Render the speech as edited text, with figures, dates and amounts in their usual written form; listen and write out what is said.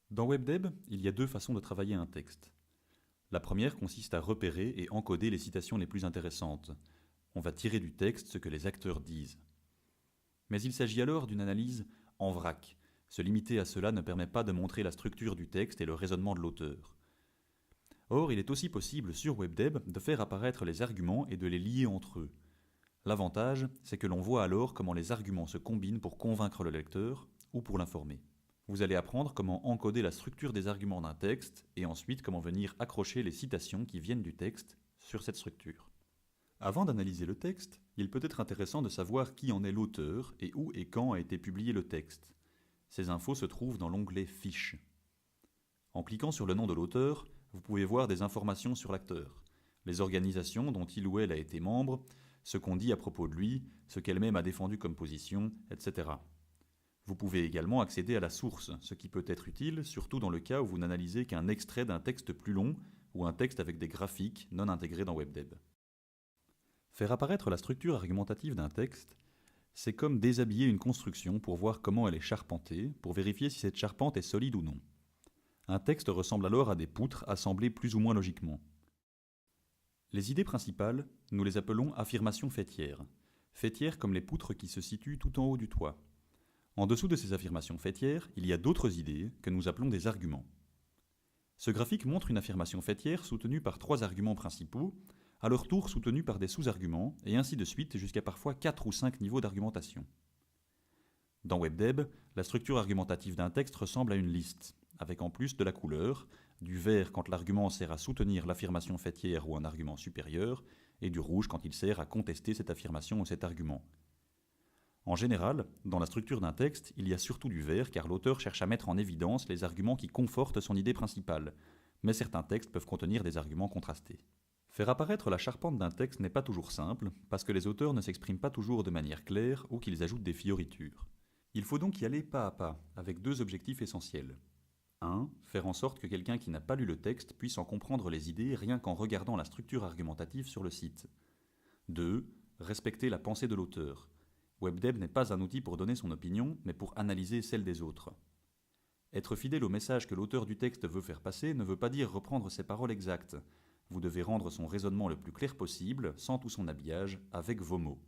Dans WebDeb, il y a deux façons de travailler un texte. La première consiste à repérer et encoder les citations les plus intéressantes. On va tirer du texte ce que les acteurs disent. Mais il s'agit alors d'une analyse en vrac. Se limiter à cela ne permet pas de montrer la structure du texte et le raisonnement de l'auteur. Or, il est aussi possible sur WebDeb de faire apparaître les arguments et de les lier entre eux. L'avantage, c'est que l'on voit alors comment les arguments se combinent pour convaincre le lecteur ou pour l'informer. Vous allez apprendre comment encoder la structure des arguments d'un texte et ensuite comment venir accrocher les citations qui viennent du texte sur cette structure. Avant d'analyser le texte, il peut être intéressant de savoir qui en est l'auteur et où et quand a été publié le texte. Ces infos se trouvent dans l'onglet Fiches. En cliquant sur le nom de l'auteur, vous pouvez voir des informations sur l'acteur, les organisations dont il ou elle a été membre, ce qu'on dit à propos de lui, ce qu'elle-même a défendu comme position, etc. Vous pouvez également accéder à la source, ce qui peut être utile, surtout dans le cas où vous n'analysez qu'un extrait d'un texte plus long ou un texte avec des graphiques non intégrés dans WebDeb. Faire apparaître la structure argumentative d'un texte, c'est comme déshabiller une construction pour voir comment elle est charpentée, pour vérifier si cette charpente est solide ou non. Un texte ressemble alors à des poutres assemblées plus ou moins logiquement. Les idées principales, nous les appelons affirmations faîtières. Faîtières comme les poutres qui se situent tout en haut du toit. En dessous de ces affirmations faîtières, il y a d'autres idées que nous appelons des arguments. Ce graphique montre une affirmation faîtière soutenue par trois arguments principaux, à leur tour soutenus par des sous-arguments, et ainsi de suite jusqu'à parfois 4 ou 5 niveaux d'argumentation. Dans WebDeb, la structure argumentative d'un texte ressemble à une liste, avec en plus de la couleur, du vert quand l'argument sert à soutenir l'affirmation faîtière ou un argument supérieur, et du rouge quand il sert à contester cette affirmation ou cet argument. En général, dans la structure d'un texte, il y a surtout du vert car l'auteur cherche à mettre en évidence les arguments qui confortent son idée principale, mais certains textes peuvent contenir des arguments contrastés. Faire apparaître la charpente d'un texte n'est pas toujours simple, parce que les auteurs ne s'expriment pas toujours de manière claire ou qu'ils ajoutent des fioritures. Il faut donc y aller pas à pas, avec deux objectifs essentiels. 1. Faire en sorte que quelqu'un qui n'a pas lu le texte puisse en comprendre les idées rien qu'en regardant la structure argumentative sur le site. 2. Respecter la pensée de l'auteur. WebDeb n'est pas un outil pour donner son opinion, mais pour analyser celle des autres. Être fidèle au message que l'auteur du texte veut faire passer ne veut pas dire reprendre ses paroles exactes. Vous devez rendre son raisonnement le plus clair possible, sans tout son habillage, avec vos mots.